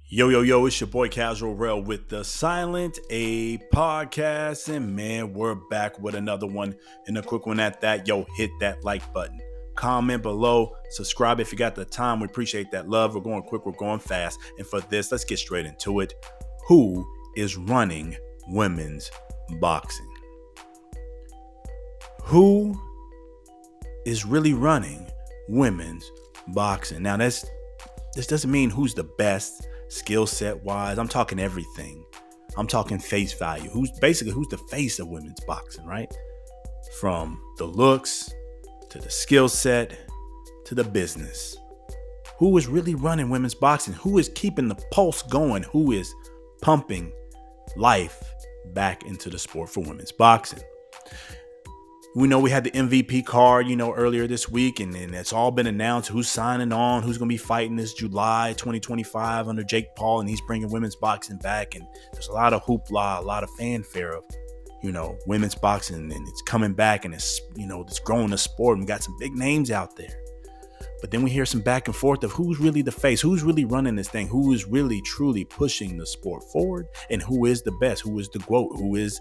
Yo, yo, yo, it's your boy Casual Rail with the Silent A podcast. And man, we're back with another one and a quick one at that. Yo, hit that like button. Comment below, subscribe if you got the time. We appreciate that love. We're going quick, we're going fast. And for this, let's get straight into it. Who is running women's boxing? Who is really running women's boxing? Now, this doesn't mean who's the best skill set wise. I'm talking everything. I'm talking face value. Who's the face of women's boxing, right? From the looks to the skill set to the business. Who is really running women's boxing? Who is keeping the pulse going? Who is pumping life back into the sport for women's boxing? We know we had the MVP card, earlier this week, and it's all been announced who's signing on, who's going to be fighting this July 2025 under Jake Paul, and he's bringing women's boxing back. And there's a lot of hoopla, a lot of fanfare of, women's boxing, and it's coming back, and it's growing the sport, and we got some big names out there. But then we hear some back and forth of who's really the face, who's really running this thing, who is really truly pushing the sport forward, and who is the best, who is the GOAT, who is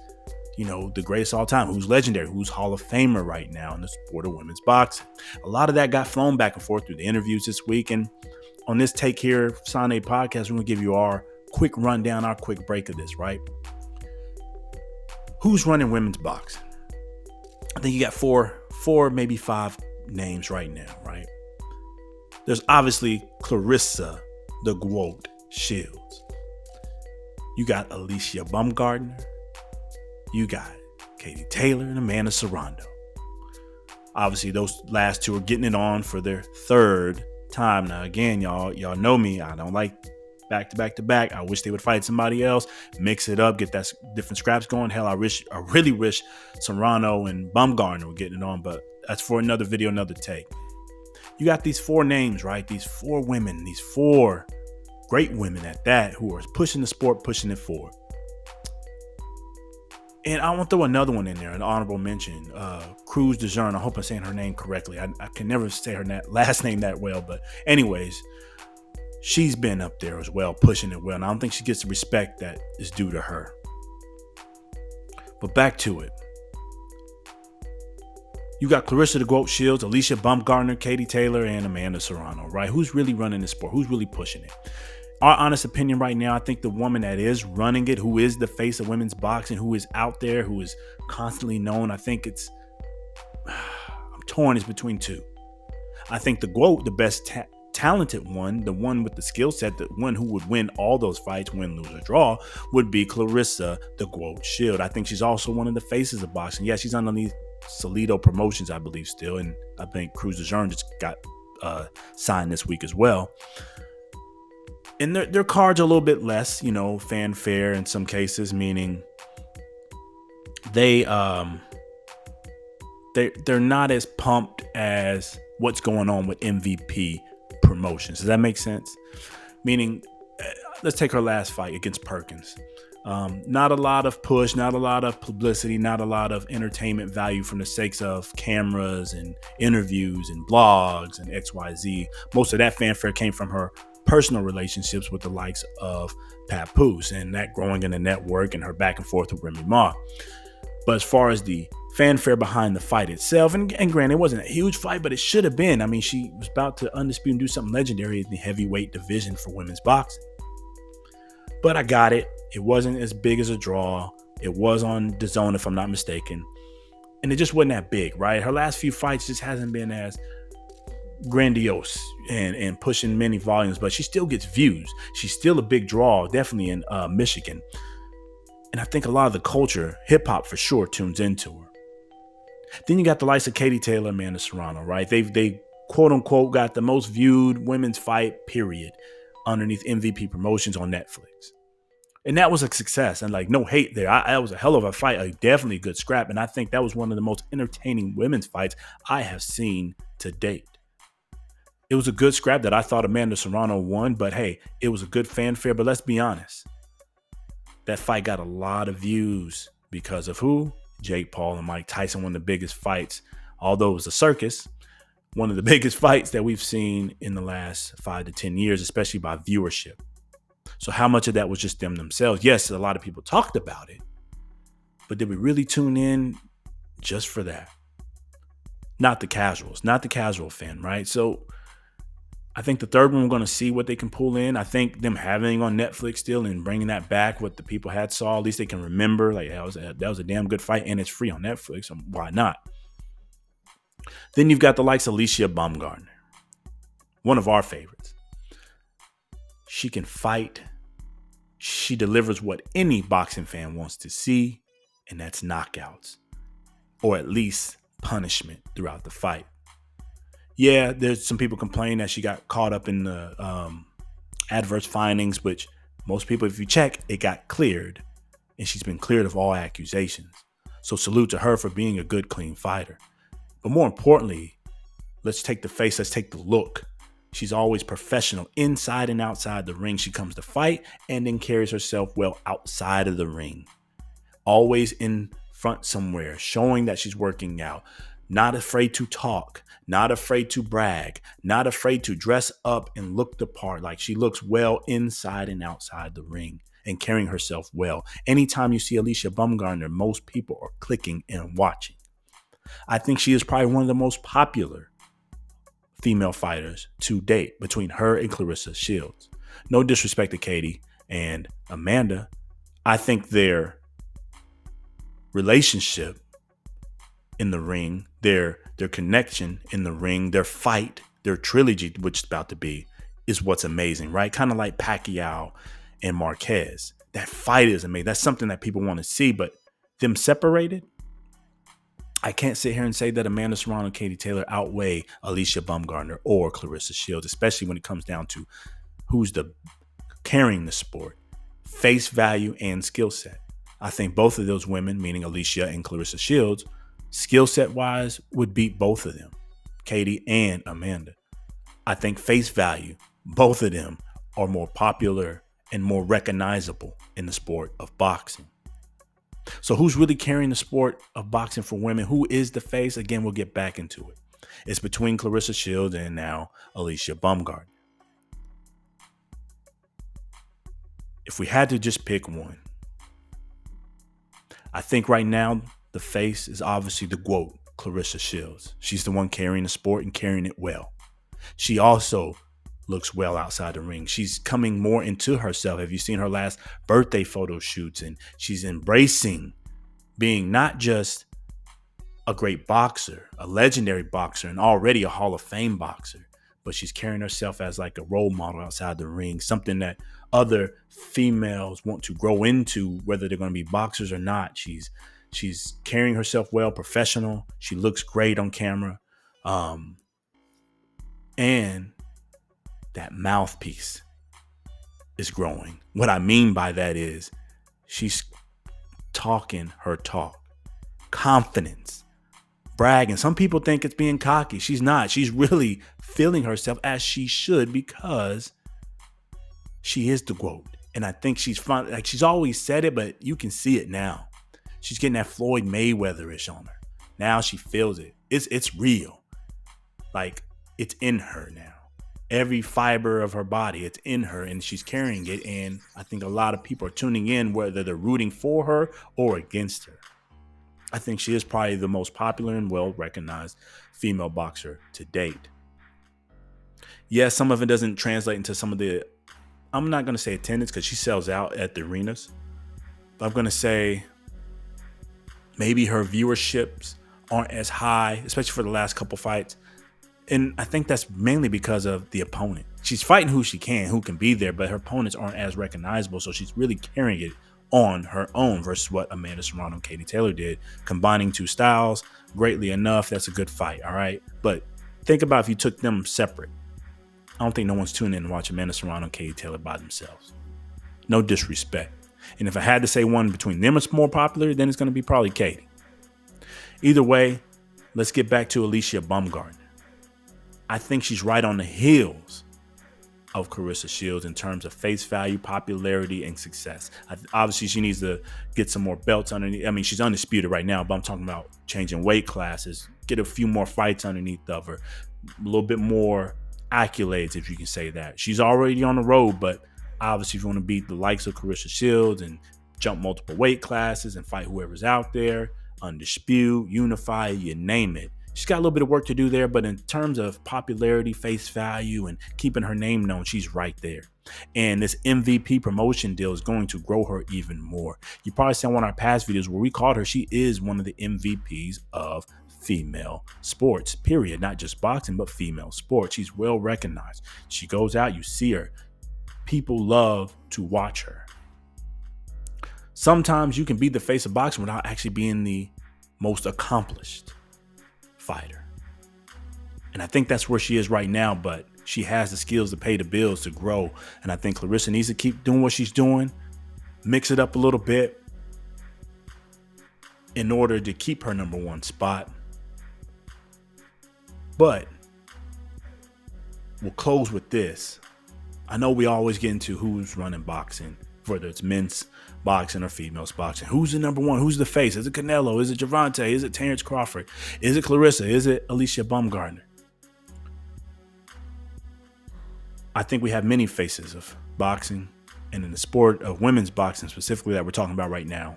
the greatest all time, who's legendary, who's Hall of Famer right now in the sport of women's boxing. A lot of that got flown back and forth through the interviews this week. And on this take here, Sunday podcast, we're going to give you our quick rundown, our quick break of this, right? Who's running women's boxing? I think you got four, maybe five names right now, right? There's obviously Clarissa, the GOAT Shields. You got Alicia Baumgardner. You got Katie Taylor and Amanda Serrano. Obviously, those last two are getting it on for their third time. Now, again, y'all know me. I don't like back to back to back. I wish they would fight somebody else, mix it up, get that different scraps going. Hell, I really wish Serrano and Baumgardner were getting it on, but that's for another video, another take. You got these four names, right? These four women, these four great women at that, who are pushing the sport, pushing it forward. And I want to throw another one in there, an honorable mention, Cruz DeJean. I hope I'm saying her name correctly. I can never say her last name that well. But anyways, she's been up there as well, pushing it well. And I don't think she gets the respect that is due to her. But back to it. You got Clarissa the GOAT Shields, Alicia Baumgardner, Katie Taylor, and Amanda Serrano, right? Who's really running the sport? Who's really pushing it? Our honest opinion right now, I think the woman that is running it, who is the face of women's boxing, who is out there, who is constantly known, I think I'm torn, is between two. I think the GOAT, the best talented one, the one with the skill set, the one who would win all those fights, win, lose, or draw, would be Clarissa, the GOAT Shield. I think she's also one of the faces of boxing. Yeah, she's underneath Solido Promotions, I believe, still. And I think Cruz DeJean just got signed this week as well. And their cards are a little bit less, fanfare in some cases, meaning they're not as pumped as what's going on with MVP Promotions. Does that make sense? Meaning, let's take her last fight against Perkins. Not a lot of push, not a lot of publicity, not a lot of entertainment value from the sakes of cameras and interviews and blogs and XYZ. Most of that fanfare came from her personal relationships with the likes of Papoose and that growing in the network and her back and forth with Remy Ma. But as far as the fanfare behind the fight itself, and granted, it wasn't a huge fight, but it should have been. I mean, she was about to undispute and do something legendary in the heavyweight division for women's boxing. But I got it. It wasn't as big as a draw. It was on DAZN, if I'm not mistaken. And it just wasn't that big, right? Her last few fights just hasn't been as grandiose and pushing many volumes, but she still gets views. She's still a big draw, definitely in Michigan. And I think a lot of the culture, hip hop for sure, tunes into her. Then you got the likes of Katie Taylor, Amanda Serrano, right? They quote unquote got the most viewed women's fight period underneath MVP Promotions on Netflix. And that was a success. And no hate there. That was a hell of a fight, definitely a good scrap. And I think that was one of the most entertaining women's fights I have seen to date. It was a good scrap that I thought Amanda Serrano won, but hey, it was a good fanfare. But let's be honest. That fight got a lot of views because of who? Jake Paul and Mike Tyson, one of the biggest fights, although it was a circus, one of the biggest fights that we've seen in the last 5 to 10 years, especially by viewership. So how much of that was just them themselves? Yes, a lot of people talked about it, but did we really tune in just for that? Not the casuals, not the casual fan, right? So I think the third one, we're going to see what they can pull in. I think them having on Netflix still and bringing that back, what the people had saw, at least they can remember, like, that was a damn good fight, and it's free on Netflix. So why not? Then you've got the likes of Alicia Baumgardner, one of our favorites. She can fight. She delivers what any boxing fan wants to see, and that's knockouts, or at least punishment throughout the fight. Yeah, there's some people complaining that she got caught up in the adverse findings, which most people, if you check, it got cleared, and she's been cleared of all accusations. So salute to her for being a good, clean fighter. But more importantly, let's take the face, let's take the look. She's always professional inside and outside the ring. She comes to fight and then carries herself well outside of the ring. Always in front somewhere, showing that she's working out. Not afraid to talk, not afraid to brag, not afraid to dress up and look the part. Like, she looks well inside and outside the ring and carrying herself well. Anytime you see Alicia Baumgardner, most people are clicking and watching. I think she is probably one of the most popular female fighters to date between her and Clarissa Shields. No disrespect to Katie and Amanda. I think their relationship in the ring, their connection in the ring, their fight, their trilogy, which is about to be, is what's amazing, right? Kind of like Pacquiao and Marquez. That fight is amazing. That's something that people want to see, but them separated, I can't sit here and say that Amanda Serrano and Katie Taylor outweigh Alicia Baumgardner or Clarissa Shields, especially when it comes down to who's carrying the sport, face value and skill set. I think both of those women, meaning Alicia and Clarissa Shields, skill set wise, would beat both of them, Katie and Amanda. I think face value, both of them are more popular and more recognizable in the sport of boxing. So who's really carrying the sport of boxing for women? Who is the face? Again, we'll get back into it. It's between Clarissa Shields and now Alicia Baumgardner. If we had to just pick one, I think right now the face is obviously the GOAT, Clarissa Shields. She's the one carrying the sport and carrying it well. She also looks well outside the ring. She's coming more into herself. Have you seen her last birthday photo shoots? And she's embracing being not just a great boxer, a legendary boxer, and already a Hall of Fame boxer, but she's carrying herself as like a role model outside the ring, something that other females want to grow into, whether they're going to be boxers or not. She's carrying herself well, professional. She looks great on camera. And that mouthpiece is growing. What I mean by that is she's talking her talk. Confidence. Bragging. Some people think it's being cocky. She's not. She's really feeling herself as she should, because she is the GOAT. And I think she's fun. Like, she's always said it, but you can see it now. She's getting that Floyd Mayweather-ish on her. Now she feels it. It's real. Like, it's in her now. Every fiber of her body, it's in her, and she's carrying it. And I think a lot of people are tuning in, whether they're rooting for her or against her. I think she is probably the most popular and well-recognized female boxer to date. Yes, some of it doesn't translate into some of the, I'm not going to say attendance, because she sells out at the arenas. But I'm going to say maybe her viewerships aren't as high, especially for the last couple fights. And I think that's mainly because of the opponent. She's fighting who can be there, but her opponents aren't as recognizable. So she's really carrying it on her own versus what Amanda Serrano and Katie Taylor did. Combining two styles greatly enough, that's a good fight, all right? But think about if you took them separate. I don't think no one's tuning in to watch Amanda Serrano and Katie Taylor by themselves. No disrespect. And if I had to say one between them is more popular, then it's going to be probably Katie. Either way, let's get back to Alicia Baumgardner. I think she's right on the heels of Clarissa Shields in terms of face value, popularity, and success. Obviously, she needs to get some more belts underneath. I mean, she's undisputed right now, but I'm talking about changing weight classes, get a few more fights underneath of her, a little bit more accolades, if you can say that. She's already on the road, but Obviously, if you want to beat the likes of Clarissa Shields and jump multiple weight classes and fight whoever's out there, Undispute, Unify, you name it. She's got a little bit of work to do there, but in terms of popularity, face value, and keeping her name known, she's right there. And this MVP promotion deal is going to grow her even more. You probably saw one of our past videos where we called her, she is one of the MVPs of female sports, period. Not just boxing, but female sports. She's well recognized. She goes out, you see her. People love to watch her. Sometimes you can be the face of boxing without actually being the most accomplished fighter. And I think that's where she is right now, but she has the skills to pay the bills, to grow. And I think Clarissa needs to keep doing what she's doing, mix it up a little bit in order to keep her number one spot. But we'll close with this. I know we always get into who's running boxing, whether it's men's boxing or female boxing. Who's the number one? Who's the face? Is it Canelo? Is it Gervonta? Is it Terrence Crawford? Is it Clarissa? Is it Alicia Baumgardner? I think we have many faces of boxing, and in the sport of women's boxing specifically that we're talking about right now.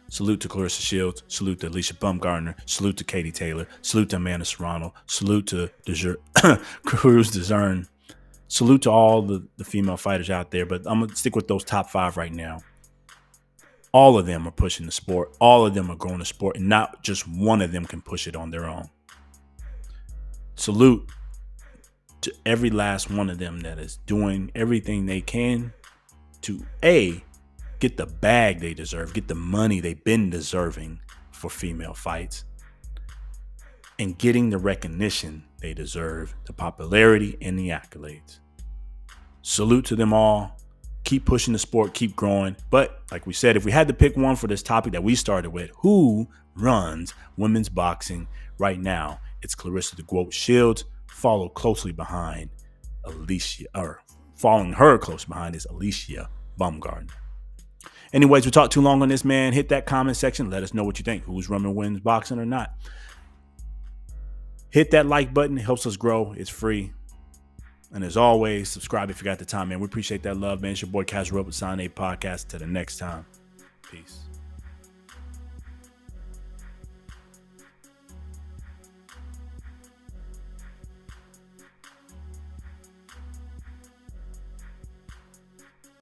Salute to Clarissa Shields. Salute to Alicia Baumgardner. Salute to Katie Taylor. Salute to Amanda Serrano. Salute to Cruz DeZern. Salute to all the female fighters out there, but I'm going to stick with those top 5 right now. All of them are pushing the sport. All of them are growing the sport, and not just one of them can push it on their own. Salute to every last one of them that is doing everything they can to get the bag they deserve, get the money they've been deserving for female fights, and getting the recognition they deserve, the popularity and the accolades. Salute to them all. Keep pushing the sport, keep growing. But like we said, if we had to pick one for this topic that we started with, who runs women's boxing right now? It's Clarissa the Goat Shields, followed closely behind following her close behind is Alicia Baumgardner. Anyways, we talked too long on this, man. Hit that comment section. Let us know what you think. Who's running women's boxing or not? Hit that like button. It helps us grow. It's free. And as always, subscribe if you got the time, man. We appreciate that love, man. It's your boy Kaz with Sign A Podcast. Till the next time. Peace.